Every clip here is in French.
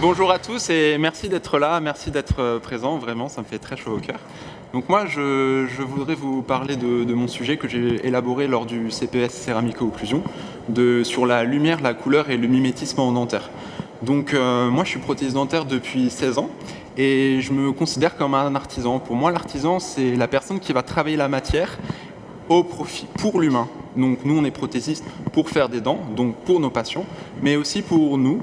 Bonjour à tous et merci d'être là, merci d'être présent, vraiment ça me fait très chaud au cœur. Donc moi je voudrais vous parler de mon sujet que j'ai élaboré lors du CPS Céramico-Occlusion sur la lumière, la couleur et le mimétisme en dentaire. Donc moi je suis prothésiste dentaire depuis 16 ans et je me considère comme un artisan. Pour moi l'artisan c'est la personne qui va travailler la matière au profit pour l'humain. Donc nous on est prothésistes pour faire des dents, donc pour nos patients, mais aussi pour nous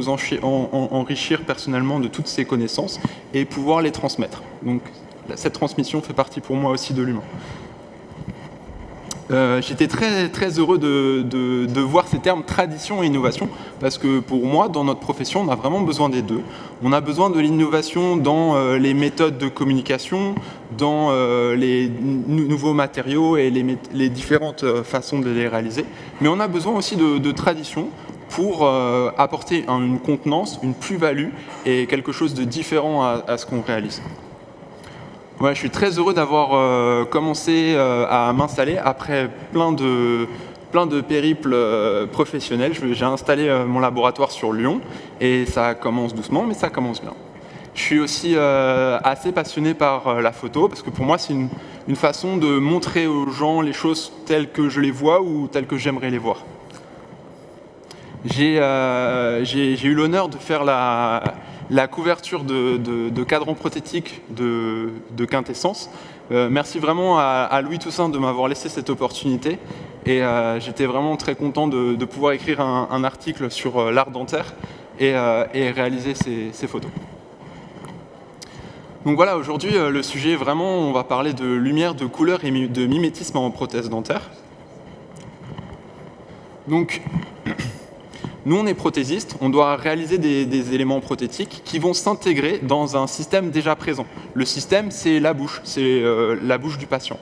enrichir personnellement de toutes ces connaissances et pouvoir les transmettre. Donc cette transmission fait partie pour moi aussi de l'humain. J'étais très heureux de voir ces termes tradition et innovation parce que pour moi, dans notre profession, on a vraiment besoin des deux. On a besoin de l'innovation dans les méthodes de communication, dans les nouveaux matériaux et les différentes façons de les réaliser. Mais on a besoin aussi de tradition pour apporter une contenance, une plus-value et quelque chose de différent à ce qu'on réalise. Ouais, je suis très heureux d'avoir commencé à m'installer après plein de périples professionnels. J'ai installé mon laboratoire sur Lyon et ça commence doucement, mais ça commence bien. Je suis aussi assez passionné par la photo parce que pour moi, c'est une façon de montrer aux gens les choses telles que je les vois ou telles que j'aimerais les voir. J'ai eu l'honneur de faire la couverture de cadran prothétique de Quintessence. Merci vraiment à Louis Toussaint de m'avoir laissé cette opportunité et j'étais vraiment très content de pouvoir écrire un article sur l'art dentaire et réaliser ces photos. Donc voilà, aujourd'hui le sujet vraiment, on va parler de lumière, de couleur et de mimétisme en prothèse dentaire. Donc, nous, on est prothésistes, on doit réaliser des éléments prothétiques qui vont s'intégrer dans un système déjà présent. Le système, c'est la bouche du patient.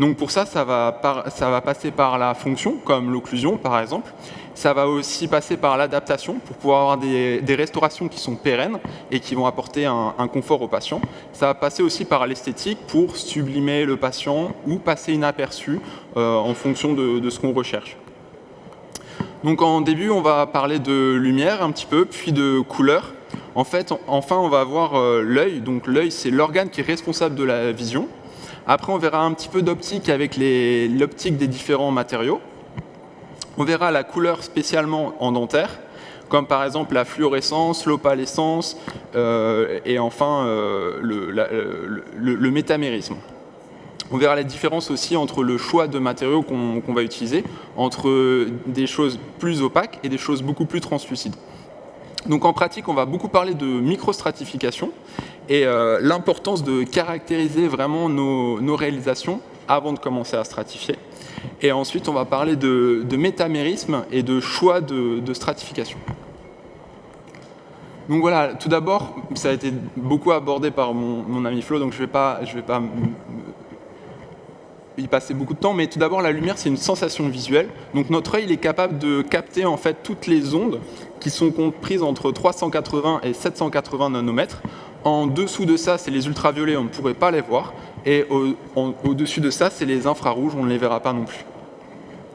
Donc pour ça, ça va passer par la fonction, comme l'occlusion par exemple. Ça va aussi passer par l'adaptation pour pouvoir avoir des restaurations qui sont pérennes et qui vont apporter un confort au patient. Ça va passer aussi par l'esthétique pour sublimer le patient ou passer inaperçu en fonction de ce qu'on recherche. Donc en début, on va parler de lumière un petit peu, puis de couleur. En fait, enfin, on va voir l'œil. Donc l'œil, c'est l'organe qui est responsable de la vision. Après, on verra un petit peu d'optique avec l'optique des différents matériaux. On verra la couleur spécialement en dentaire, comme par exemple la fluorescence, l'opalescence et enfin le métamérisme. On verra la différence aussi entre le choix de matériaux qu'on va utiliser, entre des choses plus opaques et des choses beaucoup plus translucides. Donc en pratique, on va beaucoup parler de microstratification et l'importance de caractériser vraiment nos réalisations avant de commencer à stratifier. Et ensuite, on va parler de métamérisme et de choix de stratification. Donc voilà, tout d'abord, ça a été beaucoup abordé par mon ami Flo, donc je vais pas y passer beaucoup de temps, mais tout d'abord la lumière c'est une sensation visuelle, donc notre œil il est capable de capter en fait toutes les ondes qui sont comprises entre 380 et 780 nanomètres. En dessous de ça c'est les ultraviolets, on ne pourrait pas les voir, et au-dessus de ça c'est les infrarouges, on ne les verra pas non plus.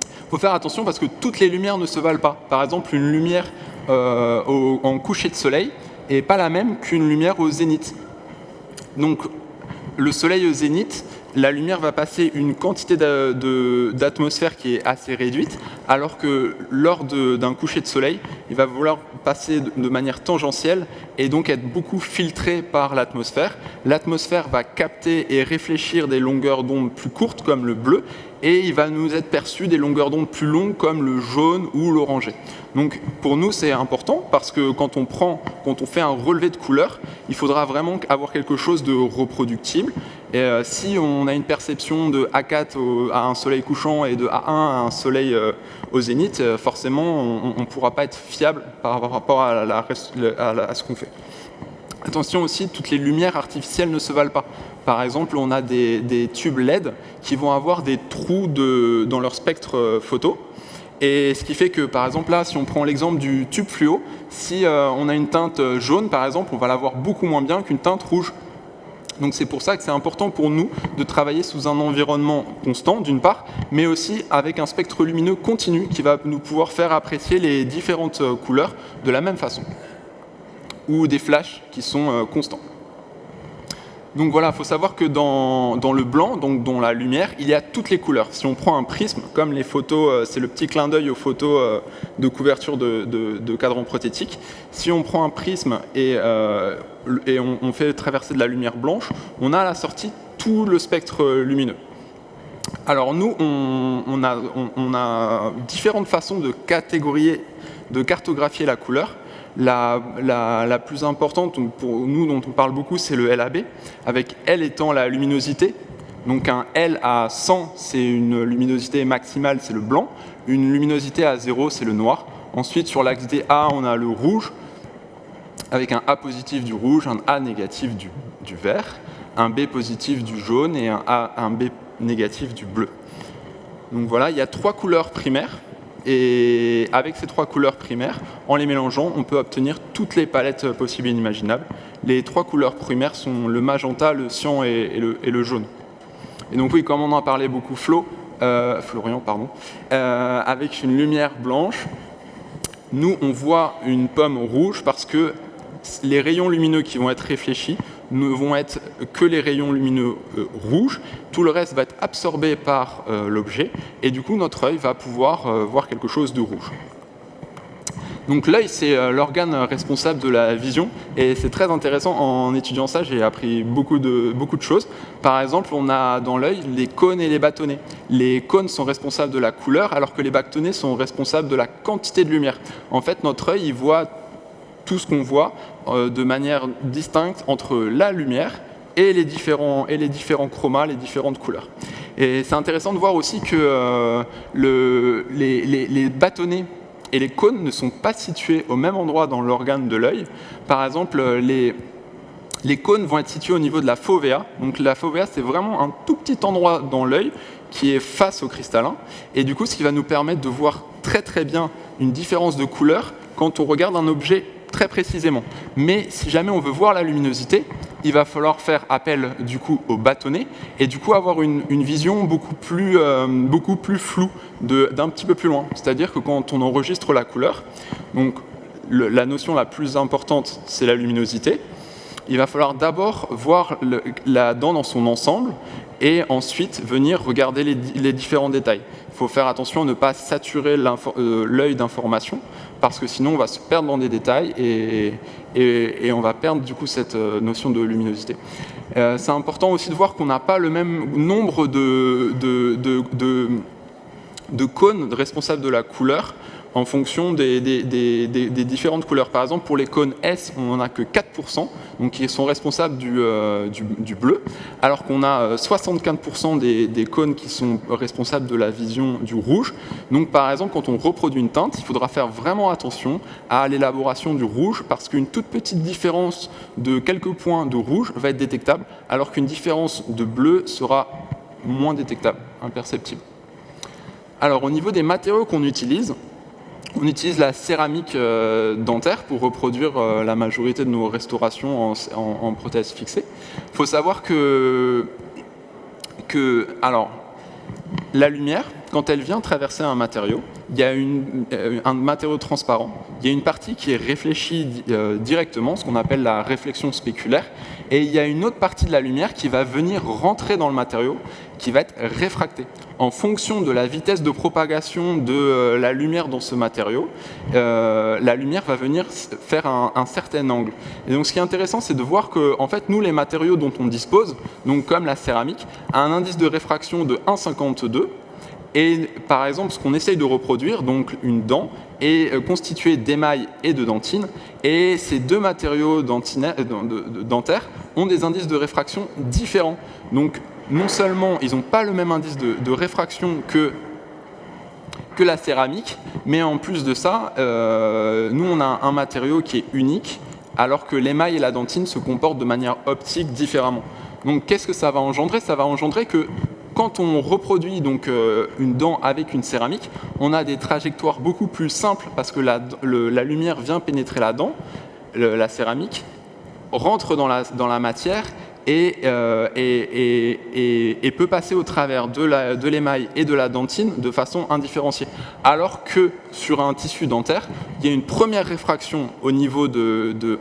Il faut faire attention parce que toutes les lumières ne se valent pas. Par exemple une lumière en coucher de soleil n'est pas la même qu'une lumière au zénith. Donc le soleil au zénith, la lumière va passer une quantité d'atmosphère qui est assez réduite, alors que lors d'un coucher de soleil, il va vouloir passer de manière tangentielle et donc être beaucoup filtré par l'atmosphère. L'atmosphère va capter et réfléchir des longueurs d'onde plus courtes comme le bleu, et il va nous être perçu des longueurs d'onde plus longues comme le jaune ou l'orangé. Donc pour nous c'est important parce que quand on fait un relevé de couleur, il faudra vraiment avoir quelque chose de reproductible. Et si on a une perception de A4 à un soleil couchant et de A1 à un soleil au zénith, forcément on ne pourra pas être fiable par rapport à ce qu'on fait. Attention aussi, toutes les lumières artificielles ne se valent pas. Par exemple, on a des tubes LED qui vont avoir des trous dans leur spectre photo. Et ce qui fait que, par exemple, là, si on prend l'exemple du tube fluo, si on a une teinte jaune, par exemple, on va la voir beaucoup moins bien qu'une teinte rouge. Donc c'est pour ça que c'est important pour nous de travailler sous un environnement constant, d'une part, mais aussi avec un spectre lumineux continu qui va nous pouvoir faire apprécier les différentes couleurs de la même façon, ou des flashs qui sont constants. Donc voilà, il faut savoir que dans le blanc, donc dans la lumière, il y a toutes les couleurs. Si on prend un prisme, comme les photos, c'est le petit clin d'œil aux photos de couverture de cadrans prothétiques. Si on prend un prisme et on fait traverser de la lumière blanche, on a à la sortie tout le spectre lumineux. Alors nous, on a différentes façons de cartographier la couleur. La plus importante pour nous, dont on parle beaucoup, c'est le LAB, avec L étant la luminosité. Donc un L à 100, c'est une luminosité maximale, c'est le blanc. Une luminosité à 0, c'est le noir. Ensuite, sur l'axe des A, on a le rouge, avec un A positif du rouge, un A négatif du vert, un B positif du jaune et un B négatif du bleu. Donc voilà, il y a 3 couleurs primaires. Et avec ces 3 couleurs primaires, en les mélangeant, on peut obtenir toutes les palettes possibles et inimaginables. Les 3 couleurs primaires sont le magenta, le cyan et le jaune. Et donc oui, comme on en parlait beaucoup, Florian, avec une lumière blanche, nous on voit une pomme rouge parce que les rayons lumineux qui vont être réfléchis ne vont être que les rayons lumineux rouges, tout le reste va être absorbé par l'objet, et du coup notre œil va pouvoir voir quelque chose de rouge. Donc l'œil, c'est l'organe responsable de la vision, et c'est très intéressant. En étudiant ça, j'ai appris beaucoup de choses. Par exemple, on a dans l'œil les cônes et les bâtonnets. Les cônes sont responsables de la couleur, alors que les bâtonnets sont responsables de la quantité de lumière. En fait, notre œil, il voit tout ce qu'on voit de manière distincte entre la lumière et les différents chromas, les différentes couleurs. Et c'est intéressant de voir aussi que les bâtonnets et les cônes ne sont pas situés au même endroit dans l'organe de l'œil. Par exemple, les cônes vont être situés au niveau de la fovea. Donc la fovea, c'est vraiment un tout petit endroit dans l'œil qui est face au cristallin. Et du coup, ce qui va nous permettre de voir très très bien une différence de couleur quand on regarde un objet très précisément. Mais si jamais on veut voir la luminosité, il va falloir faire appel du coup au bâtonnet et du coup avoir une vision beaucoup plus floue d'un petit peu plus loin. C'est-à-dire que quand on enregistre la couleur, donc la notion la plus importante, c'est la luminosité. Il va falloir d'abord voir la dent dans son ensemble et ensuite venir regarder les différents détails. Il faut faire attention à ne pas saturer l'œil d'informations parce que sinon on va se perdre dans des détails et on va perdre du coup cette notion de luminosité. C'est important aussi de voir qu'on n'a pas le même nombre de cônes responsables de la couleur en fonction des différentes couleurs. Par exemple, pour les cônes S, on n'en a que 4%, donc qui sont responsables du bleu, alors qu'on a 75% des cônes qui sont responsables de la vision du rouge. Donc par exemple, quand on reproduit une teinte, il faudra faire vraiment attention à l'élaboration du rouge, parce qu'une toute petite différence de quelques points de rouge va être détectable, alors qu'une différence de bleu sera moins détectable, imperceptible. Alors au niveau des matériaux qu'on utilise, on utilise la céramique dentaire pour reproduire la majorité de nos restaurations en prothèses fixées. Il faut savoir que la lumière, quand elle vient traverser un matériau, il y a un matériau transparent, il y a une partie qui est réfléchie directement, ce qu'on appelle la réflexion spéculaire, et il y a une autre partie de la lumière qui va venir rentrer dans le matériau, qui va être réfractée. En fonction de la vitesse de propagation de la lumière dans ce matériau, la lumière va venir faire un certain angle. Et donc ce qui est intéressant, c'est de voir que en fait, nous, les matériaux dont on dispose, donc comme la céramique, a un indice de réfraction de 1,52. Et par exemple, ce qu'on essaye de reproduire, donc une dent, est constitué d'émail et de dentine. Et ces deux matériaux dentaires ont des indices de réfraction différents. Donc non seulement ils n'ont pas le même indice de réfraction que la céramique, mais en plus de ça, nous on a un matériau qui est unique, alors que l'émail et la dentine se comportent de manière optique différemment. Donc qu'est-ce que ça va engendrer? Ça va engendrer que quand on reproduit donc une dent avec une céramique, on a des trajectoires beaucoup plus simples parce que la lumière vient pénétrer la dent, la céramique, rentre dans la matière et peut passer au travers de l'émail et de la dentine de façon indifférenciée. Alors que sur un tissu dentaire, il y a une première réfraction au niveau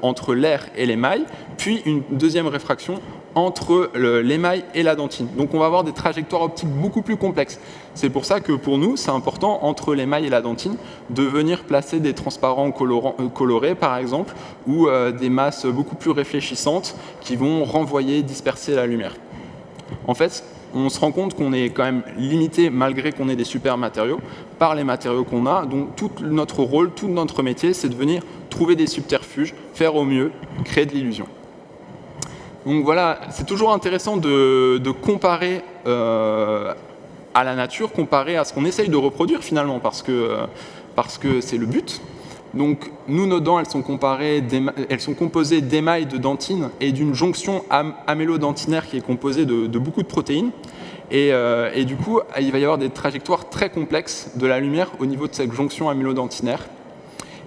entre l'air et l'émail, puis une deuxième réfraction entre l'émail et la dentine. Donc on va avoir des trajectoires optiques beaucoup plus complexes. C'est pour ça que pour nous, c'est important, entre l'émail et la dentine, de venir placer des transparents colorés, par exemple, ou des masses beaucoup plus réfléchissantes qui vont renvoyer, disperser la lumière. En fait, on se rend compte qu'on est quand même limité, malgré qu'on ait des super matériaux, par les matériaux qu'on a. Donc tout notre rôle, tout notre métier, c'est de venir trouver des subterfuges, faire au mieux, créer de l'illusion. Donc voilà, c'est toujours intéressant de comparer à la nature, comparer à ce qu'on essaye de reproduire finalement, parce que c'est le but. Donc nous, nos dents, elles sont composées d'émail, de dentine et d'une jonction amélodentinaire qui est composée de beaucoup de protéines. Et du coup, il va y avoir des trajectoires très complexes de la lumière au niveau de cette jonction amélodentinaire.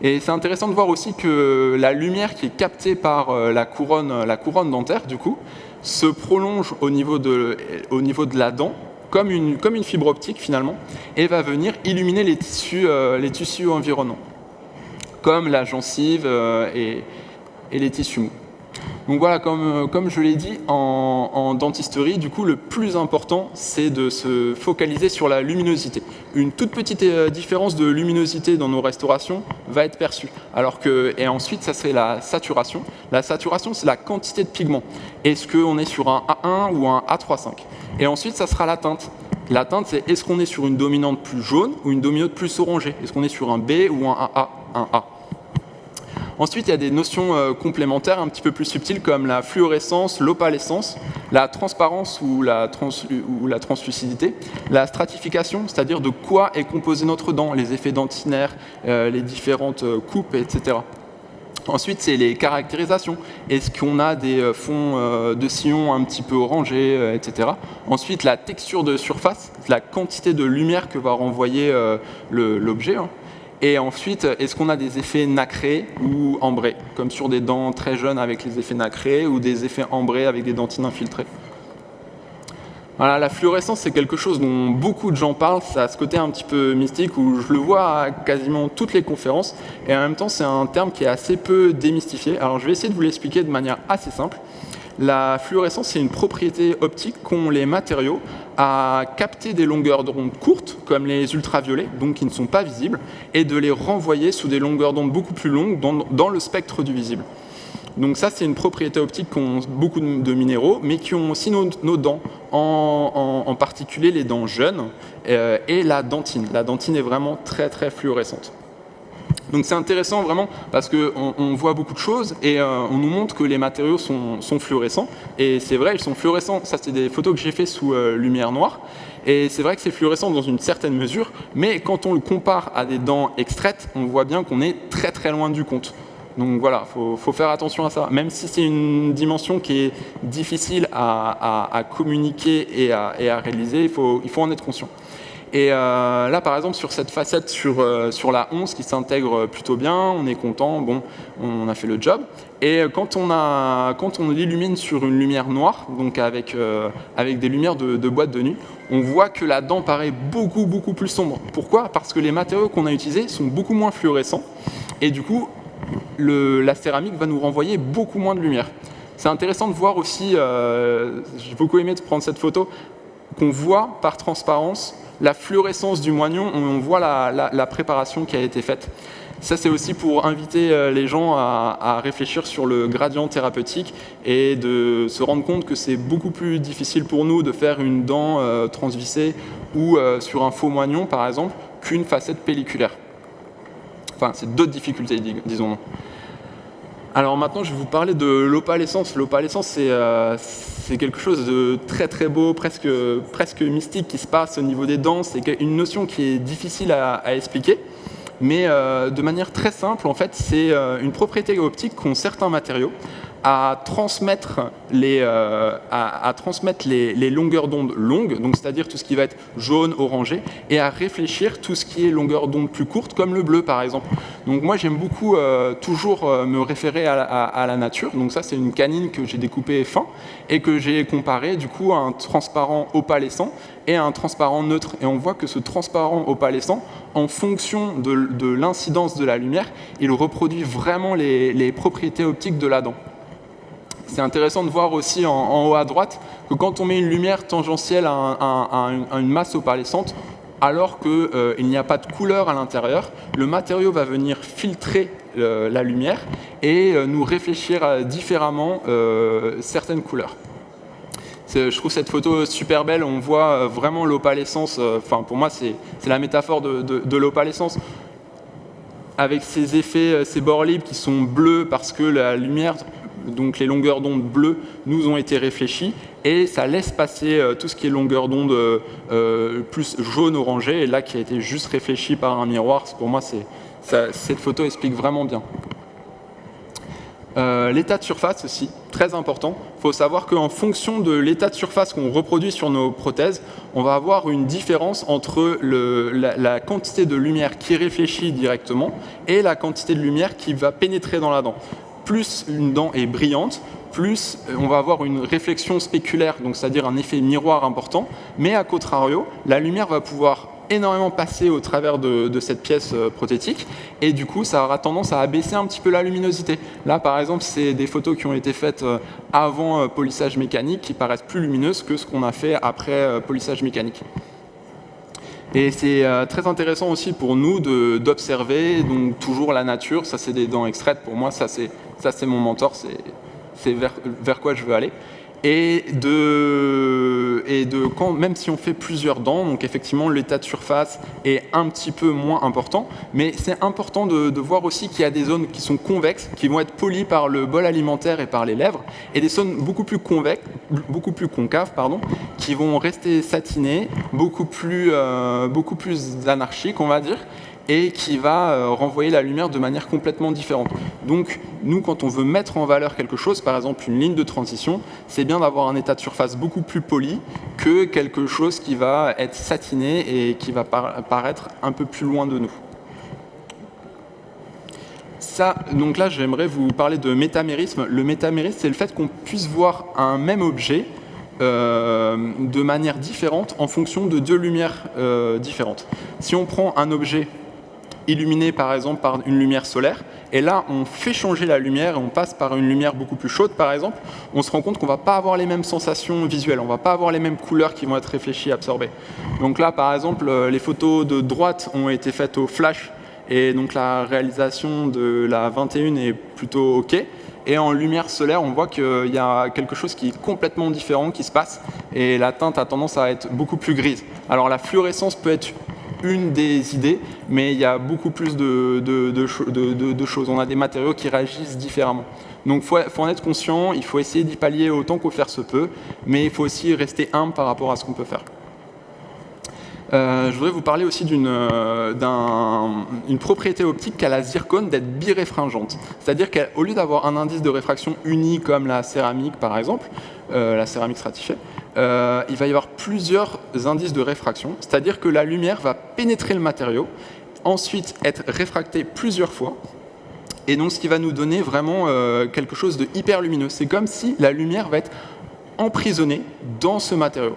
Et c'est intéressant de voir aussi que la lumière qui est captée par la couronne dentaire, du coup, se prolonge au niveau de la dent, comme une fibre optique finalement, et va venir illuminer les tissus environnants, comme la gencive et les tissus mous. Donc voilà, comme je l'ai dit, en dentisterie, du coup, le plus important, c'est de se focaliser sur la luminosité. Une toute petite différence de luminosité dans nos restaurations va être perçue. Et ensuite, ça serait la saturation. La saturation, c'est la quantité de pigment. Est-ce qu'on est sur un A1 ou un A3,5 ? Et ensuite, ça sera la teinte. La teinte, c'est est-ce qu'on est sur une dominante plus jaune ou une dominante plus orangée ? Est-ce qu'on est sur un B ou un AA, un A ? Ensuite, il y a des notions complémentaires un petit peu plus subtiles comme la fluorescence, l'opalescence, la transparence ou la translucidité, la stratification, c'est-à-dire de quoi est composé notre dent, les effets dentinaires, les différentes coupes, etc. Ensuite, c'est les caractérisations. Est-ce qu'on a des fonds de sillon un petit peu orangés, etc. Ensuite, la texture de surface, la quantité de lumière que va renvoyer l'objet. Et ensuite, est-ce qu'on a des effets nacrés ou ambrés, comme sur des dents très jeunes avec les effets nacrés ou des effets ambrés avec des dentines infiltrées. Voilà, la fluorescence, c'est quelque chose dont beaucoup de gens parlent. Ça a ce côté un petit peu mystique où je le vois à quasiment toutes les conférences. Et en même temps, c'est un terme qui est assez peu démystifié. Alors, je vais essayer de vous l'expliquer de manière assez simple. La fluorescence, c'est une propriété optique qu'ont les matériaux à capter des longueurs d'onde courtes, comme les ultraviolets, donc qui ne sont pas visibles, et de les renvoyer sous des longueurs d'onde beaucoup plus longues dans le spectre du visible. Donc ça, c'est une propriété optique qu'ont beaucoup de minéraux, mais qui ont aussi nos dents, en particulier les dents jeunes et la dentine. La dentine est vraiment très très fluorescente. Donc c'est intéressant vraiment parce qu'on voit beaucoup de choses et on nous montre que les matériaux sont fluorescents. Et c'est vrai, ils sont fluorescents. Ça, c'est des photos que j'ai fait sous lumière noire. Et c'est vrai que c'est fluorescent dans une certaine mesure, mais quand on le compare à des dents extraites, on voit bien qu'on est très très loin du compte. Donc voilà, faut faire attention à ça. Même si c'est une dimension qui est difficile à communiquer et à réaliser, il faut en être conscient. Et là, par exemple, sur cette facette, sur la 11 qui s'intègre plutôt bien, on est content, bon, on a fait le job. Et quand on l'illumine sur une lumière noire, donc avec des lumières de boîte de nuit, on voit que la dent paraît beaucoup, beaucoup plus sombre. Pourquoi ? Parce que les matériaux qu'on a utilisés sont beaucoup moins fluorescents. Et du coup, la céramique va nous renvoyer beaucoup moins de lumière. C'est intéressant de voir aussi, j'ai beaucoup aimé de prendre cette photo, qu'on voit par transparence la fluorescence du moignon, on voit la préparation qui a été faite. Ça, c'est aussi pour inviter les gens à réfléchir sur le gradient thérapeutique et de se rendre compte que c'est beaucoup plus difficile pour nous de faire une dent transvissée ou sur un faux moignon, par exemple, qu'une facette pelliculaire. Enfin, c'est d'autres difficultés, disons. Alors maintenant, je vais vous parler de l'opalescence. L'opalescence, c'est quelque chose de très très beau, presque mystique qui se passe au niveau des dents. C'est une notion qui est difficile à expliquer, mais de manière très simple, en fait, c'est une propriété optique qu'ont certains matériaux à transmettre les longueurs d'onde longues, donc c'est-à-dire tout ce qui va être jaune, orangé, et à réfléchir tout ce qui est longueur d'onde plus courte, comme le bleu par exemple. Donc moi j'aime beaucoup toujours me référer à la nature. Donc ça c'est une canine que j'ai découpée fin et que j'ai comparé du coup à un transparent opalescent et à un transparent neutre. Et on voit que ce transparent opalescent, en fonction de l'incidence de la lumière, il reproduit vraiment les propriétés optiques de la dent. C'est intéressant de voir aussi en haut à droite que quand on met une lumière tangentielle à une masse opalescente, alors qu'il n'y a pas de couleur à l'intérieur, le matériau va venir filtrer la lumière et nous réfléchir différemment certaines couleurs. Je trouve cette photo super belle, on voit vraiment l'opalescence, pour moi c'est la métaphore de l'opalescence, avec ces effets, ces bords libres qui sont bleus parce que la lumière, donc les longueurs d'onde bleues, nous ont été réfléchies, et ça laisse passer tout ce qui est longueur d'onde plus jaune-orangé, et là qui a été juste réfléchi par un miroir. Pour moi, cette photo explique vraiment bien. L'état de surface aussi, très important. Il faut savoir qu'en fonction de l'état de surface qu'on reproduit sur nos prothèses, on va avoir une différence entre la quantité de lumière qui réfléchit directement et la quantité de lumière qui va pénétrer dans la dent. Plus une dent est brillante, plus on va avoir une réflexion spéculaire, donc c'est-à-dire un effet miroir important, mais à contrario, la lumière va pouvoir énormément passer au travers de cette pièce prothétique, et du coup ça aura tendance à abaisser un petit peu la luminosité. Là par exemple c'est des photos qui ont été faites avant polissage mécanique qui paraissent plus lumineuses que ce qu'on a fait après polissage mécanique. Et c'est très intéressant aussi pour nous d'observer donc toujours la nature. Ça c'est des dents extraites, pour moi ça c'est mon mentor, c'est vers quoi je veux aller. Et quand, même si on fait plusieurs dents, donc effectivement l'état de surface est un petit peu moins important, mais c'est important de voir aussi qu'il y a des zones qui sont convexes, qui vont être polies par le bol alimentaire et par les lèvres, et des zones beaucoup plus concaves, qui vont rester satinées, beaucoup plus anarchiques on va dire, et qui va renvoyer la lumière de manière complètement différente. Donc nous, quand on veut mettre en valeur quelque chose, par exemple une ligne de transition, c'est bien d'avoir un état de surface beaucoup plus poli que quelque chose qui va être satiné et qui va paraître un peu plus loin de nous. Donc là, j'aimerais vous parler de métamérisme. Le métamérisme, c'est le fait qu'on puisse voir un même objet de manière différente en fonction de deux lumières différentes. Si on prend un objet illuminé par exemple par une lumière solaire, et là on fait changer la lumière et on passe par une lumière beaucoup plus chaude par exemple, on se rend compte qu'on ne va pas avoir les mêmes sensations visuelles, on ne va pas avoir les mêmes couleurs qui vont être réfléchies, absorbées. Donc là par exemple les photos de droite ont été faites au flash, et donc la réalisation de la 21 est plutôt ok, et en lumière solaire on voit qu'il y a quelque chose qui est complètement différent qui se passe, et la teinte a tendance à être beaucoup plus grise. Alors la fluorescence peut être une des idées, mais il y a beaucoup plus de choses. On a des matériaux qui réagissent différemment. Donc il faut en être conscient, il faut essayer d'y pallier autant qu'au faire se peut, mais il faut aussi rester humble par rapport à ce qu'on peut faire. Je voudrais vous parler aussi d'une propriété optique qu'a la zircone d'être biréfringente. C'est-à-dire qu'au lieu d'avoir un indice de réfraction uni comme la céramique par exemple, la céramique stratifiée, il va y avoir plusieurs indices de réfraction, c'est-à-dire que la lumière va pénétrer le matériau, ensuite être réfractée plusieurs fois, et donc ce qui va nous donner vraiment quelque chose de hyper lumineux. C'est comme si la lumière va être emprisonnée dans ce matériau.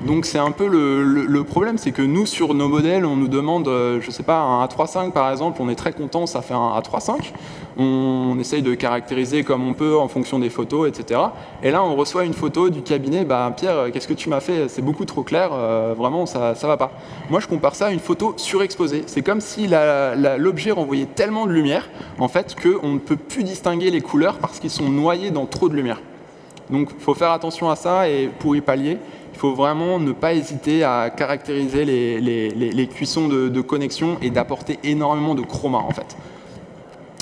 Donc c'est un peu le problème, c'est que nous sur nos modèles, on nous demande, je sais pas, un A3.5 par exemple, on est très content, ça fait un A3.5, on essaye de caractériser comme on peut en fonction des photos, etc. Et là on reçoit une photo du cabinet, bah Pierre, qu'est-ce que tu m'as fait? C'est beaucoup trop clair, vraiment ça va pas. Moi je compare ça à une photo surexposée, c'est comme si l'objet renvoyait tellement de lumière en fait qu'on ne peut plus distinguer les couleurs parce qu'ils sont noyés dans trop de lumière. Donc il faut faire attention à ça, et pour y pallier, il faut vraiment ne pas hésiter à caractériser les cuissons de connexion et d'apporter énormément de chroma en fait.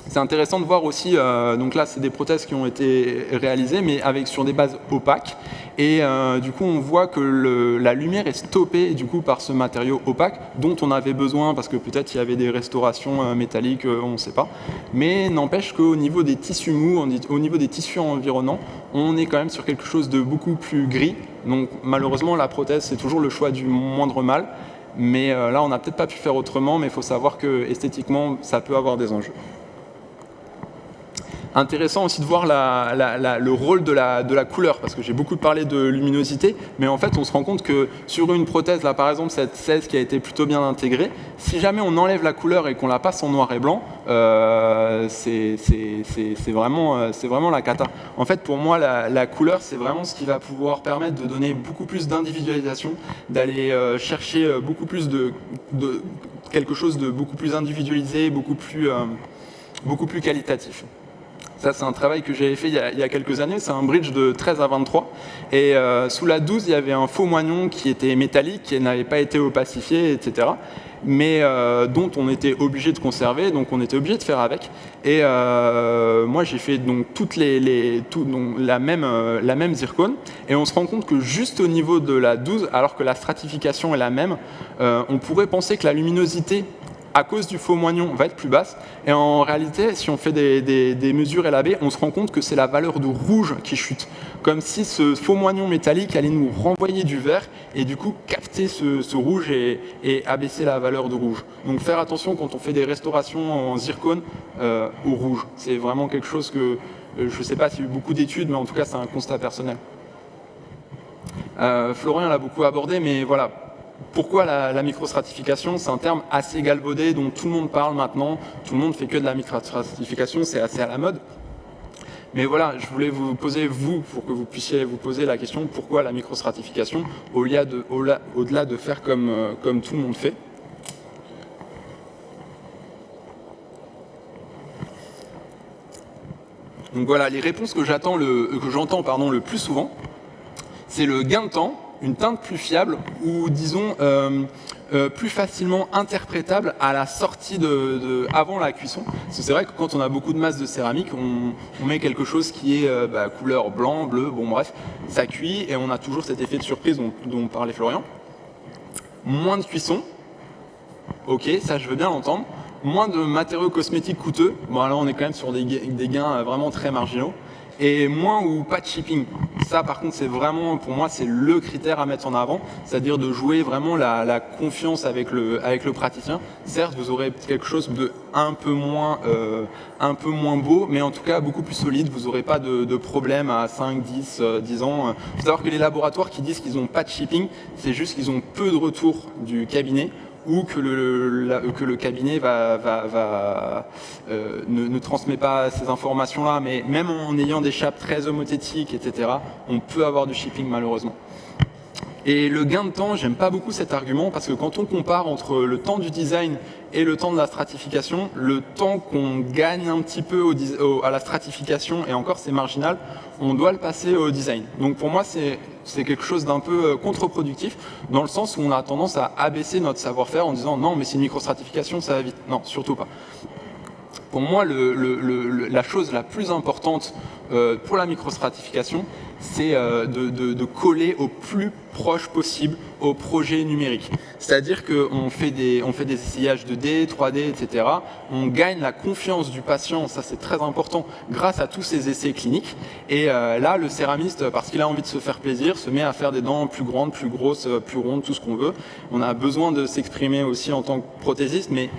C'est intéressant de voir aussi, donc là c'est des prothèses qui ont été réalisées mais sur des bases opaques, Et du coup, on voit que la lumière est stoppée du coup, par ce matériau opaque dont on avait besoin parce que peut-être il y avait des restaurations métalliques, on ne sait pas. Mais n'empêche qu'au niveau des tissus mous, au niveau des tissus environnants, on est quand même sur quelque chose de beaucoup plus gris. Donc malheureusement, la prothèse, c'est toujours le choix du moindre mal. Mais là, on n'a peut-être pas pu faire autrement, mais il faut savoir que esthétiquement, ça peut avoir des enjeux. Intéressant aussi de voir le rôle de la couleur, parce que j'ai beaucoup parlé de luminosité, mais en fait on se rend compte que sur une prothèse, là par exemple cette 16 qui a été plutôt bien intégrée, si jamais on enlève la couleur et qu'on la passe en noir et blanc, c'est vraiment la cata. En fait pour moi la couleur c'est vraiment ce qui va pouvoir permettre de donner beaucoup plus d'individualisation, d'aller chercher beaucoup plus de quelque chose de beaucoup plus individualisé, beaucoup plus qualitatif. Ça, c'est un travail que j'avais fait il y a quelques années. C'est un bridge de 13 à 23. Et sous la 12, il y avait un faux moignon qui était métallique, qui n'avait pas été opacifié, etc. Mais dont on était obligé de conserver, donc on était obligé de faire avec. Et moi, j'ai fait donc la même zircone. Et on se rend compte que juste au niveau de la 12, alors que la stratification est la même, on pourrait penser que la luminosité à cause du faux moignon, va être plus basse. Et en réalité, si on fait des mesures LAB, on se rend compte que c'est la valeur de rouge qui chute. Comme si ce faux moignon métallique allait nous renvoyer du vert et du coup capter ce rouge et abaisser la valeur de rouge. Donc faire attention quand on fait des restaurations en zircone au rouge. C'est vraiment quelque chose que, je ne sais pas s'il y a eu beaucoup d'études, mais en tout cas c'est un constat personnel. Florian l'a beaucoup abordé, mais voilà. Pourquoi la microstratification? C'est un terme assez galvaudé dont tout le monde parle maintenant. Tout le monde fait que de la microstratification, c'est assez à la mode. Mais voilà, je voulais vous poser, pour que vous puissiez vous poser la question, pourquoi la microstratification, au-delà de faire comme tout le monde fait. Donc voilà, les réponses que j'entends le plus souvent, c'est le gain de temps, une teinte plus fiable ou disons plus facilement interprétable à la sortie avant la cuisson. Parce que c'est vrai que quand on a beaucoup de masse de céramique, on met quelque chose qui est couleur blanc, bleu, bon bref, ça cuit et on a toujours cet effet de surprise dont parlait Florian. Moins de cuisson, ok, ça je veux bien l'entendre. Moins de matériaux cosmétiques coûteux, bon là on est quand même sur des gains vraiment très marginaux. Et moins ou pas de shipping. Ça, par contre, c'est vraiment, pour moi, c'est le critère à mettre en avant, c'est-à-dire de jouer vraiment la confiance avec le praticien. Certes, vous aurez quelque chose de un peu moins beau, mais en tout cas beaucoup plus solide. Vous n'aurez pas de problème à 5, 10 ans. Il faut savoir que les laboratoires qui disent qu'ils n'ont pas de shipping, c'est juste qu'ils ont peu de retours du cabinet, ou que le cabinet ne transmet pas ces informations-là, mais même en ayant des chapes très homothétiques, etc., on peut avoir du shipping malheureusement. Et le gain de temps, j'aime pas beaucoup cet argument parce que quand on compare entre le temps du design et le temps de la stratification, le temps qu'on gagne un petit peu à la stratification, et encore c'est marginal, on doit le passer au design. Donc pour moi c'est quelque chose d'un peu contre-productif dans le sens où on a tendance à abaisser notre savoir-faire en disant non mais c'est une microstratification, ça va vite. Non, surtout pas. Pour moi, la chose la plus importante pour la microstratification, c'est de coller au plus proche possible au projet numérique. C'est-à-dire qu'on fait des essayages 2D, 3D, etc. On gagne la confiance du patient, ça c'est très important, grâce à tous ces essais cliniques. Et là, le céramiste, parce qu'il a envie de se faire plaisir, se met à faire des dents plus grandes, plus grosses, plus rondes, tout ce qu'on veut. On a besoin de s'exprimer aussi en tant que prothésiste, mais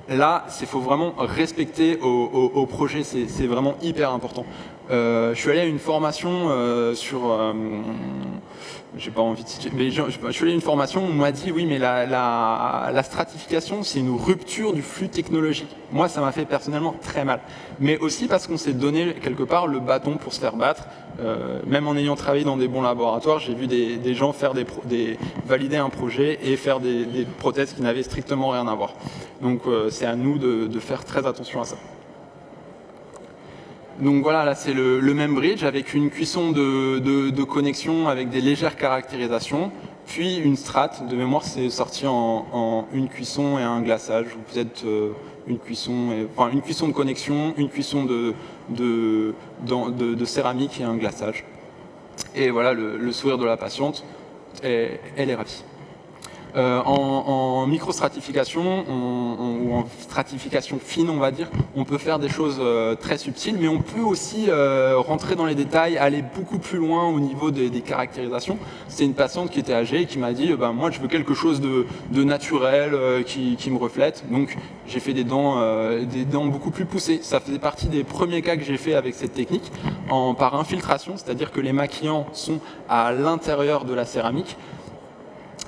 là, il faut vraiment respecter au projet, c'est vraiment hyper important. Je suis allé à une formation j'ai pas envie de citer, mais je suis allé à une formation où on m'a dit oui, mais la stratification, c'est une rupture du flux technologique. Moi, ça m'a fait personnellement très mal. Mais aussi parce qu'on s'est donné quelque part le bâton pour se faire battre. Même en ayant travaillé dans des bons laboratoires, j'ai vu des gens faire valider un projet et faire des prothèses qui n'avaient strictement rien à voir. Donc c'est à nous de faire très attention à ça. Donc voilà, là c'est le même bridge avec une cuisson de connexion avec des légères caractérisations, puis une strate. De mémoire, c'est sorti en une cuisson et un glaçage. Vous êtes une cuisson de connexion, une cuisson de céramique et un glaçage. Et voilà le sourire de la patiente, et elle est ravie. En microstratification ou en stratification fine, on va dire, on peut faire des choses très subtiles, mais on peut aussi rentrer dans les détails, aller beaucoup plus loin au niveau des caractérisations. C'est une patiente qui était âgée et qui m'a dit moi je veux quelque chose de naturel qui me reflète, donc j'ai fait des dents beaucoup plus poussées. Ça faisait partie des premiers cas que j'ai fait avec cette technique, par infiltration, c'est-à-dire que les maquillants sont à l'intérieur de la céramique.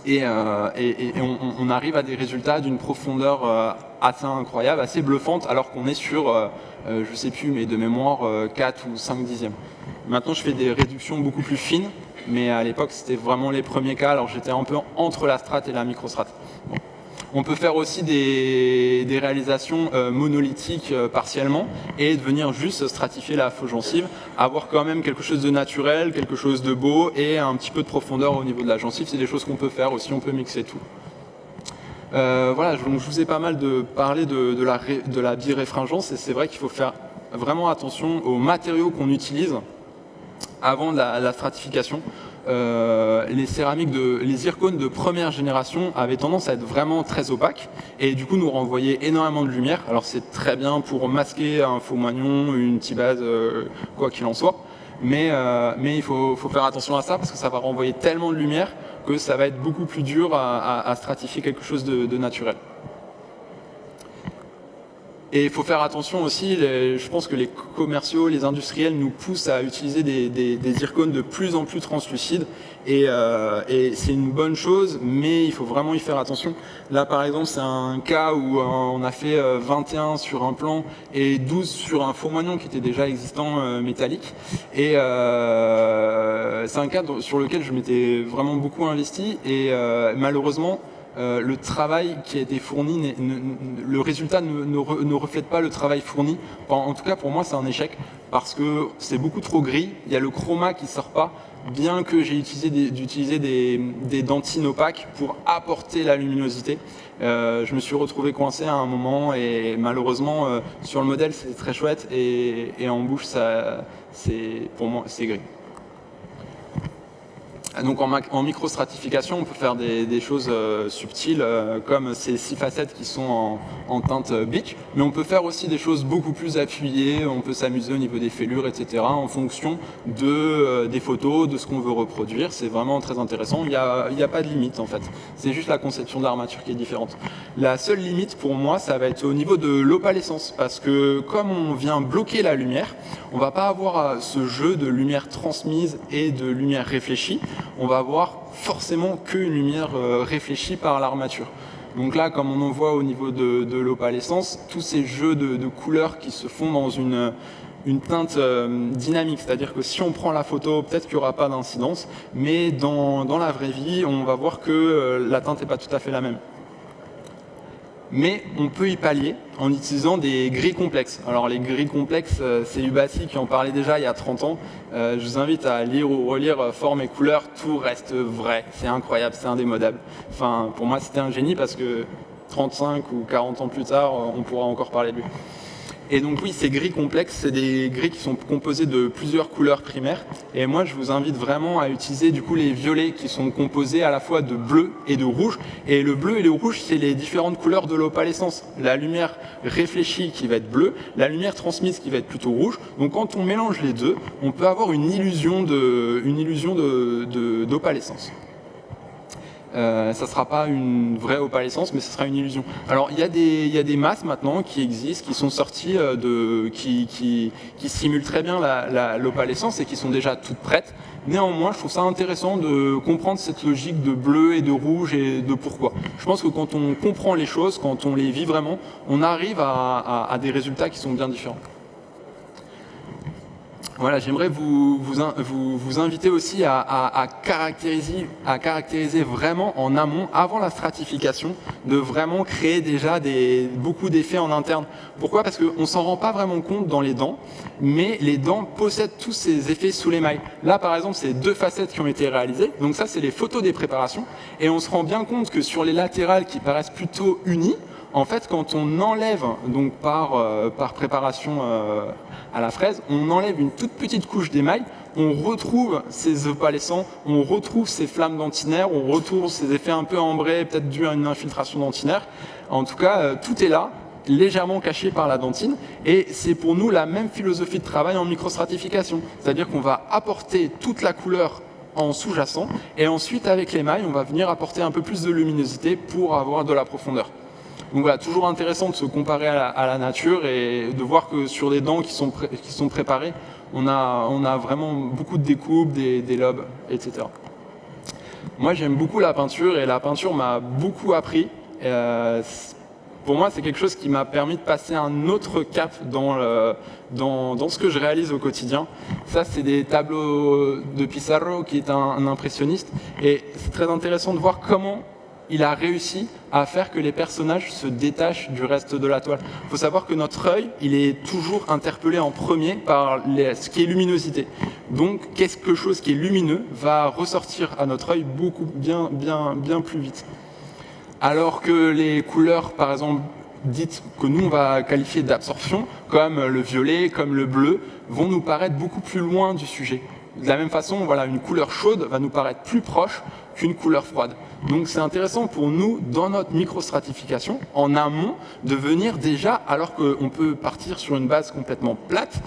Et on arrive à des résultats d'une profondeur assez incroyable, assez bluffante, alors qu'on est sur, je sais plus, mais de mémoire, 4 ou 5 dixièmes. Maintenant, je fais des réductions beaucoup plus fines, mais à l'époque, c'était vraiment les premiers cas, alors j'étais un peu entre la strate et la microstrate. Bon. On peut faire aussi des réalisations monolithiques partiellement et venir juste stratifier la faux gencive, avoir quand même quelque chose de naturel, quelque chose de beau et un petit peu de profondeur au niveau de la gencive. C'est des choses qu'on peut faire aussi, on peut mixer tout. Voilà, donc je vous ai pas mal parlé de la biréfringence et c'est vrai qu'il faut faire vraiment attention aux matériaux qu'on utilise avant la stratification. Les céramiques, les zircones de première génération avaient tendance à être vraiment très opaques et du coup nous renvoyaient énormément de lumière. Alors c'est très bien pour masquer un faux moignon, une tibase, quoi qu'il en soit, mais il faut faire attention à ça parce que ça va renvoyer tellement de lumière que ça va être beaucoup plus dur à stratifier quelque chose de naturel. Et il faut faire attention aussi, je pense que les commerciaux, les industriels nous poussent à utiliser des zircones de plus en plus translucides et c'est une bonne chose, mais il faut vraiment y faire attention. Là par exemple c'est un cas où on a fait 21 sur un plan et 12 sur un faux moignon qui était déjà existant métallique et c'est un cas sur lequel je m'étais vraiment beaucoup investi et malheureusement le travail qui a été fourni, le résultat ne reflète pas le travail fourni. En tout cas, pour moi, c'est un échec parce que c'est beaucoup trop gris. Il y a le chroma qui ne sort pas, bien que j'ai utilisé des dentines opaques pour apporter la luminosité. Je me suis retrouvé coincé à un moment et malheureusement, sur le modèle, c'est très chouette et en bouche, pour moi, c'est gris. Donc en microstratification, on peut faire des choses subtiles comme ces 6 facettes qui sont en teinte bic, mais on peut faire aussi des choses beaucoup plus appuyées, on peut s'amuser au niveau des fêlures, etc. en fonction des photos, de ce qu'on veut reproduire. C'est vraiment très intéressant, il n'y a pas de limite en fait, c'est juste la conception de l'armature qui est différente. La seule limite pour moi, ça va être au niveau de l'opalescence, parce que comme on vient bloquer la lumière, on ne va pas avoir ce jeu de lumière transmise et de lumière réfléchie. On va avoir forcément qu'une lumière réfléchie par l'armature. Donc là, comme on en voit au niveau de l'opalescence, tous ces jeux de couleurs qui se font dans une teinte dynamique, c'est-à-dire que si on prend la photo, peut-être qu'il n'y aura pas d'incidence, mais dans la vraie vie, on va voir que la teinte n'est pas tout à fait la même. Mais on peut y pallier en utilisant des gris complexes. Alors les gris complexes, c'est Ubassi qui en parlait déjà il y a 30 ans. Je vous invite à lire ou relire Formes et couleurs, tout reste vrai. C'est incroyable, c'est indémodable. Enfin, pour moi, c'était un génie parce que 35 ou 40 ans plus tard, on pourra encore parler de lui. Et donc oui, ces gris complexes, c'est des gris qui sont composés de plusieurs couleurs primaires. Et moi, je vous invite vraiment à utiliser du coup les violets qui sont composés à la fois de bleu et de rouge. Et le bleu et le rouge, c'est les différentes couleurs de l'opalescence. La lumière réfléchie qui va être bleue, la lumière transmise qui va être plutôt rouge. Donc quand on mélange les deux, on peut avoir une illusion d'opalescence. Ça ne sera pas une vraie opalescence, mais ce sera une illusion. Alors il y a des masses maintenant qui existent, qui sont sorties, qui simulent très bien l'opalescence et qui sont déjà toutes prêtes. Néanmoins, je trouve ça intéressant de comprendre cette logique de bleu et de rouge et de pourquoi. Je pense que quand on comprend les choses, quand on les vit vraiment, on arrive à des résultats qui sont bien différents. Voilà, j'aimerais vous inviter aussi à caractériser vraiment en amont, avant la stratification, de vraiment créer déjà beaucoup d'effets en interne. Pourquoi? Parce qu'on ne s'en rend pas vraiment compte dans les dents, mais les dents possèdent tous ces effets sous l'émail. Là, par exemple, c'est 2 facettes qui ont été réalisées. Donc ça, c'est les photos des préparations. Et on se rend bien compte que sur les latérales qui paraissent plutôt unies, en fait, quand on enlève, donc par préparation à la fraise, on enlève une toute petite couche d'émail, on retrouve ces opalescents, on retrouve ces flammes d'antinaire, on retrouve ces effets un peu ambrés, peut-être dû à une infiltration d'antinaire. En tout cas, tout est là, légèrement caché par la dentine, et c'est pour nous la même philosophie de travail en microstratification, c'est-à-dire qu'on va apporter toute la couleur en sous-jacent, et ensuite avec l'émail, on va venir apporter un peu plus de luminosité pour avoir de la profondeur. Donc voilà, toujours intéressant de se comparer à la nature et de voir que sur des dents qui sont préparées, on a vraiment beaucoup de découpes, des lobes, etc. Moi, j'aime beaucoup la peinture et la peinture m'a beaucoup appris. Pour moi, c'est quelque chose qui m'a permis de passer un autre cap dans ce que je réalise au quotidien. Ça, c'est des tableaux de Pissarro, qui est un impressionniste. Et c'est très intéressant de voir comment il a réussi à faire que les personnages se détachent du reste de la toile. Il faut savoir que notre œil, il est toujours interpellé en premier par ce qui est luminosité. Donc, quelque chose qui est lumineux va ressortir à notre œil bien plus vite. Alors que les couleurs, par exemple, dites que nous, on va qualifier d'absorption, comme le violet, comme le bleu, vont nous paraître beaucoup plus loin du sujet. De la même façon, voilà, une couleur chaude va nous paraître plus proche qu'une couleur froide. Donc c'est intéressant pour nous, dans notre microstratification, en amont, de venir déjà, alors qu'on peut partir sur une base complètement plate,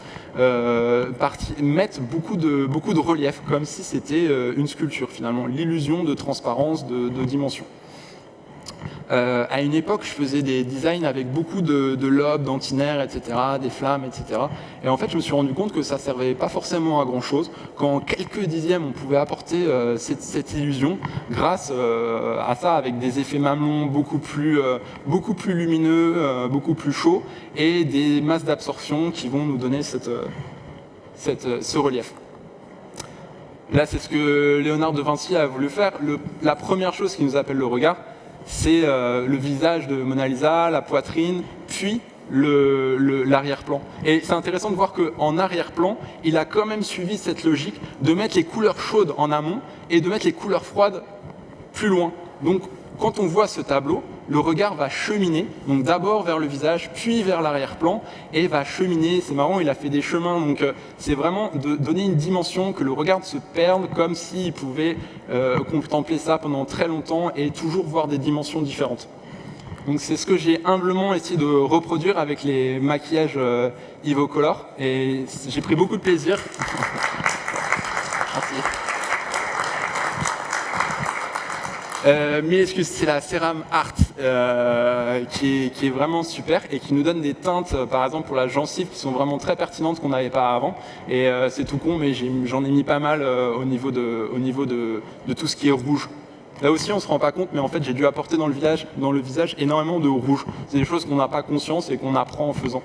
mettre beaucoup de relief, comme si c'était une sculpture finalement, l'illusion de transparence, de dimension. À une époque, je faisais des designs avec beaucoup de lobes, d'antinaires, etc., des flammes, etc. Et en fait, je me suis rendu compte que ça ne servait pas forcément à grand-chose. Qu'en quelques dixièmes, on pouvait apporter cette illusion grâce à ça, avec des effets mamelons beaucoup plus lumineux, beaucoup plus chauds, et des masses d'absorption qui vont nous donner ce relief. Là, c'est ce que Léonard de Vinci a voulu faire. La première chose qui nous appelle le regard, c'est le visage de Mona Lisa, la poitrine, puis l'arrière-plan. Et c'est intéressant de voir qu'en arrière-plan, il a quand même suivi cette logique de mettre les couleurs chaudes en amont et de mettre les couleurs froides plus loin. Donc, quand on voit ce tableau, le regard va cheminer, donc d'abord vers le visage, puis vers l'arrière-plan, et va cheminer. C'est marrant, il a fait des chemins, donc c'est vraiment de donner une dimension, que le regard se perde, comme s'il pouvait contempler ça pendant très longtemps et toujours voir des dimensions différentes. Donc c'est ce que j'ai humblement essayé de reproduire avec les maquillages Evocolor, et j'ai pris beaucoup de plaisir. Merci. Mille excuses, c'est la Ceram Art qui est vraiment super et qui nous donne des teintes, par exemple pour la gencive, qui sont vraiment très pertinentes qu'on n'avait pas avant. Et c'est tout con, mais j'en ai mis pas mal au niveau de tout ce qui est rouge. Là aussi, on ne se rend pas compte, mais en fait, j'ai dû apporter dans le visage énormément de rouge. C'est des choses qu'on n'a pas conscience et qu'on apprend en faisant.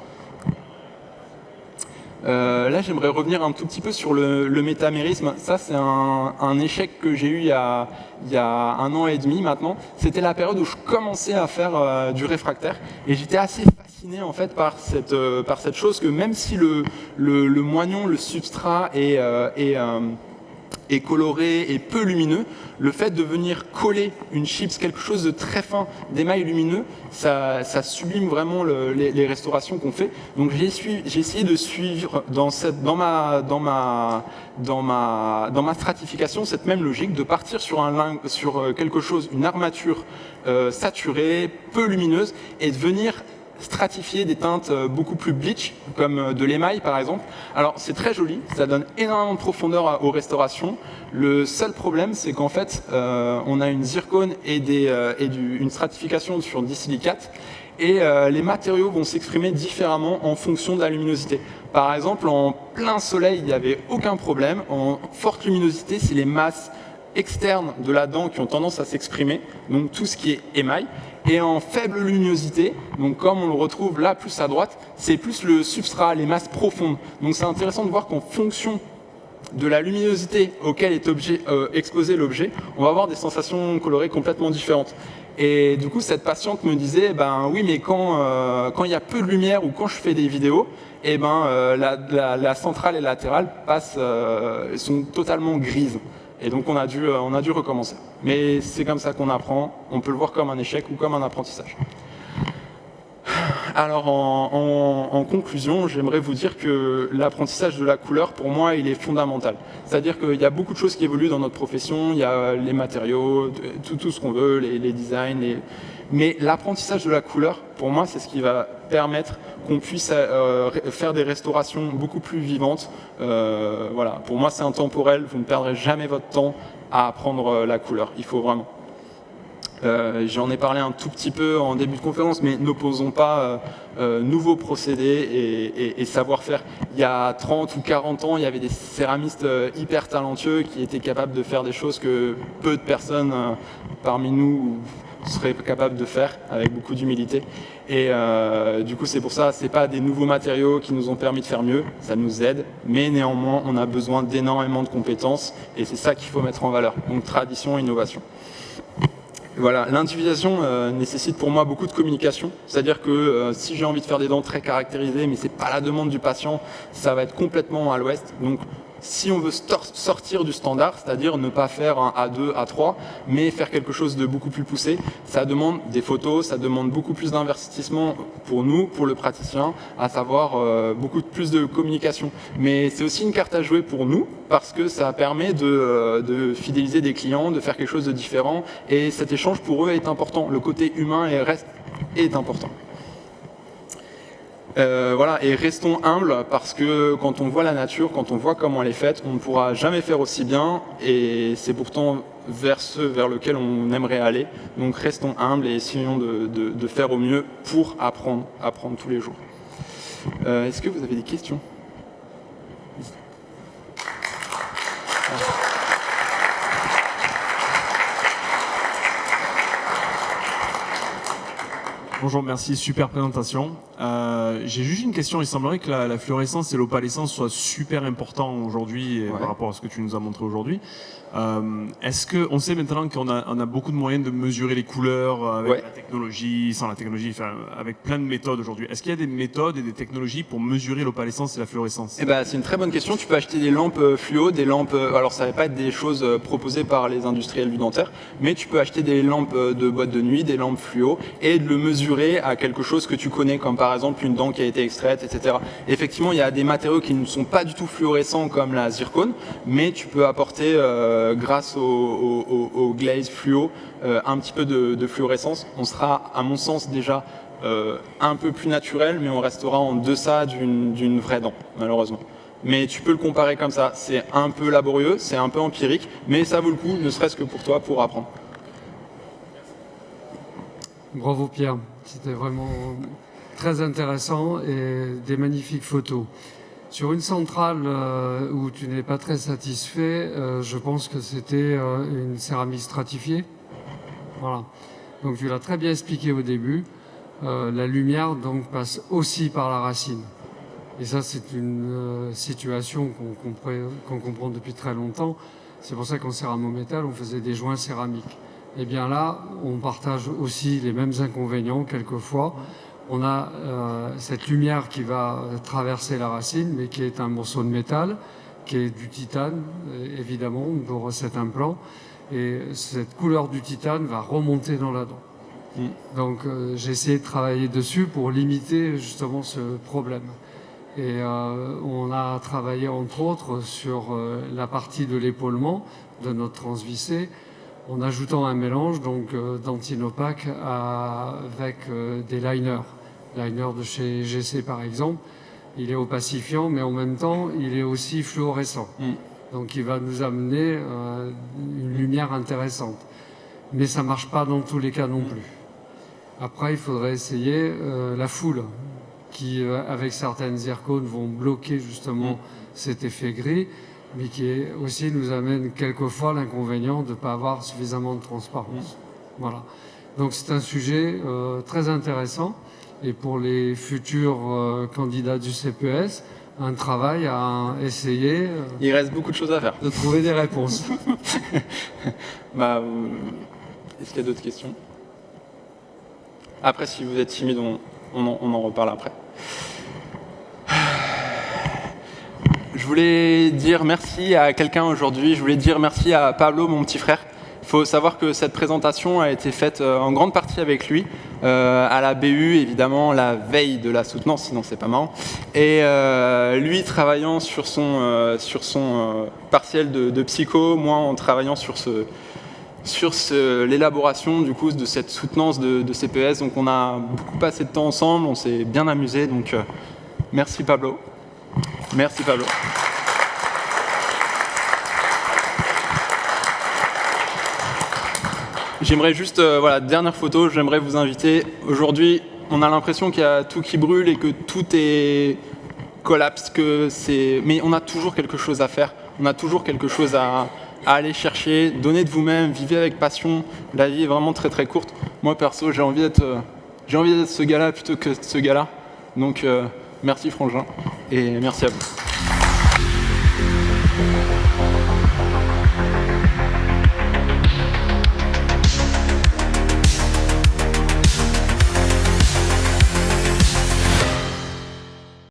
Là, j'aimerais revenir un tout petit peu sur le métamérisme. Ça, c'est un échec que j'ai eu il y a 1 an et demi maintenant. C'était la période où je commençais à faire du réfractaire et j'étais assez fasciné en fait par cette chose que même si le moignon, le substrat est coloré et peu lumineux, le fait de venir coller une chips, quelque chose de très fin, d'émail lumineux, ça sublime vraiment les restaurations qu'on fait. Donc j'ai essayé de suivre dans ma stratification cette même logique, de partir sur quelque chose, une armature saturée, peu lumineuse, et de venir stratifier des teintes beaucoup plus bleach, comme de l'émail par exemple. Alors c'est très joli, ça donne énormément de profondeur aux restaurations. Le seul problème, c'est qu'en fait, on a une zircone et une stratification sur des silicates, et les matériaux vont s'exprimer différemment en fonction de la luminosité. Par exemple, en plein soleil, il n'y avait aucun problème. En forte luminosité, c'est les masses externes de la dent qui ont tendance à s'exprimer, donc tout ce qui est émail. Et en faible luminosité, donc comme on le retrouve là plus à droite, c'est plus le substrat, les masses profondes. Donc c'est intéressant de voir qu'en fonction de la luminosité auquel est exposé l'objet, on va avoir des sensations colorées complètement différentes. Et du coup, cette patiente me disait, ben oui, mais quand il y a peu de lumière ou quand je fais des vidéos, et la centrale et la latérale sont totalement grises. Et donc on a dû recommencer. Mais c'est comme ça qu'on apprend, on peut le voir comme un échec ou comme un apprentissage. Alors en conclusion, j'aimerais vous dire que l'apprentissage de la couleur, pour moi, il est fondamental. C'est-à-dire qu'il y a beaucoup de choses qui évoluent dans notre profession, il y a les matériaux, tout ce qu'on veut, les designs, mais l'apprentissage de la couleur, pour moi, c'est ce qui va permettre qu'on puisse faire des restaurations beaucoup plus vivantes. Voilà. Pour moi, c'est intemporel, vous ne perdrez jamais votre temps à apprendre la couleur, il faut vraiment. J'en ai parlé un tout petit peu en début de conférence, mais n'opposons pas nouveaux procédés et savoir-faire. Il y a 30 ou 40 ans, il y avait des céramistes hyper talentueux qui étaient capables de faire des choses que peu de personnes parmi nous seraient capables de faire avec beaucoup d'humilité. Et du coup, c'est pour ça, c'est pas des nouveaux matériaux qui nous ont permis de faire mieux, ça nous aide, mais néanmoins, on a besoin d'énormément de compétences et c'est ça qu'il faut mettre en valeur. Donc tradition, innovation. Voilà, l'individualisation nécessite pour moi beaucoup de communication, c'est-à-dire que si j'ai envie de faire des dents très caractérisées, mais c'est pas la demande du patient, ça va être complètement à l'ouest. Donc si on veut sortir du standard, c'est-à-dire ne pas faire un A2, A3, mais faire quelque chose de beaucoup plus poussé, ça demande des photos, ça demande beaucoup plus d'investissement pour nous, pour le praticien, à savoir beaucoup plus de communication. Mais c'est aussi une carte à jouer pour nous, parce que ça permet de fidéliser des clients, de faire quelque chose de différent, et cet échange pour eux est important. Le côté humain est important. Voilà, et restons humbles parce que quand on voit la nature, quand on voit comment elle est faite, on ne pourra jamais faire aussi bien et c'est pourtant vers ce vers lequel on aimerait aller. Donc restons humbles et essayons de faire au mieux pour apprendre tous les jours. Est-ce que vous avez des questions ? Bonjour, merci, super présentation. J'ai juste une question, il semblerait que la fluorescence et l'opalescence soient super importants aujourd'hui par rapport à ce que tu nous as montré aujourd'hui. Est-ce qu'on sait maintenant qu'on a beaucoup de moyens de mesurer les couleurs avec la technologie, sans la technologie, enfin, avec plein de méthodes aujourd'hui. Est-ce qu'il y a des méthodes et des technologies pour mesurer l'opalescence et la fluorescence ? C'est une très bonne question. Tu peux acheter des lampes fluo, des lampes. Alors ça ne va pas être des choses proposées par les industriels du dentaire, mais tu peux acheter des lampes de boîte de nuit, des lampes fluo, et de le mesurer à quelque chose que tu connais, comme par exemple une dent qui a été extraite, etc. Effectivement, il y a des matériaux qui ne sont pas du tout fluorescents comme la zircone, mais tu peux apporter grâce au glaze fluo un petit peu de fluorescence. On sera, à mon sens, déjà un peu plus naturel, mais on restera en deçà d'une vraie dent, malheureusement. Mais tu peux le comparer comme ça. C'est un peu laborieux, c'est un peu empirique, mais ça vaut le coup, ne serait-ce que pour toi, pour apprendre. Bravo Pierre, c'était vraiment très intéressant et des magnifiques photos. Sur une centrale où tu n'es pas très satisfait, je pense que c'était une céramique stratifiée. Voilà. Donc tu l'as très bien expliqué au début. La lumière donc passe aussi par la racine. Et ça, c'est une situation qu'on comprend depuis très longtemps. C'est pour ça qu'en céramo-métal, on faisait des joints céramiques. Et bien là, on partage aussi les mêmes inconvénients quelquefois. On a cette lumière qui va traverser la racine, mais qui est un morceau de métal, qui est du titane, évidemment, pour cet implant. Et cette couleur du titane va remonter dans la dent. Donc j'ai essayé de travailler dessus pour limiter justement ce problème. Et on a travaillé entre autres sur la partie de l'épaulement de notre transvissé, en ajoutant un mélange donc d'antinopaque avec des liners. Liner de chez GC par exemple, il est opacifiant, mais en même temps, il est aussi fluorescent. Donc il va nous amener une lumière intéressante. Mais ça ne marche pas dans tous les cas non plus. Après, il faudrait essayer la foule, qui avec certaines zircones vont bloquer justement cet effet gris, mais qui aussi nous amène quelquefois l'inconvénient de ne pas avoir suffisamment de transparence. Voilà. Donc c'est un sujet très intéressant. Et pour les futurs candidats du CPS, un travail à essayer. Il reste beaucoup de choses à faire. De trouver des réponses. Est-ce qu'il y a d'autres questions ? Après, si vous êtes timide, on en reparle après. Je voulais dire merci à quelqu'un aujourd'hui. Je voulais dire merci à Pablo, mon petit frère. faut savoir que cette présentation a été faite en grande partie avec lui, à la BU évidemment, la veille de la soutenance, sinon c'est pas marrant. Et lui travaillant sur son partiel de psycho, moi en travaillant sur l'élaboration du coup de cette soutenance de CPS. Donc on a beaucoup passé de temps ensemble, on s'est bien amusé. Donc merci Pablo. Merci Pablo. J'aimerais juste, voilà, dernière photo, j'aimerais vous inviter. Aujourd'hui, on a l'impression qu'il y a tout qui brûle et que tout est collapse, mais on a toujours quelque chose à faire, on a toujours quelque chose à aller chercher, donnez de vous-même, vivez avec passion. La vie est vraiment très très courte. Moi perso, j'ai envie d'être ce gars-là plutôt que ce gars-là. Donc merci Frangin et merci à vous.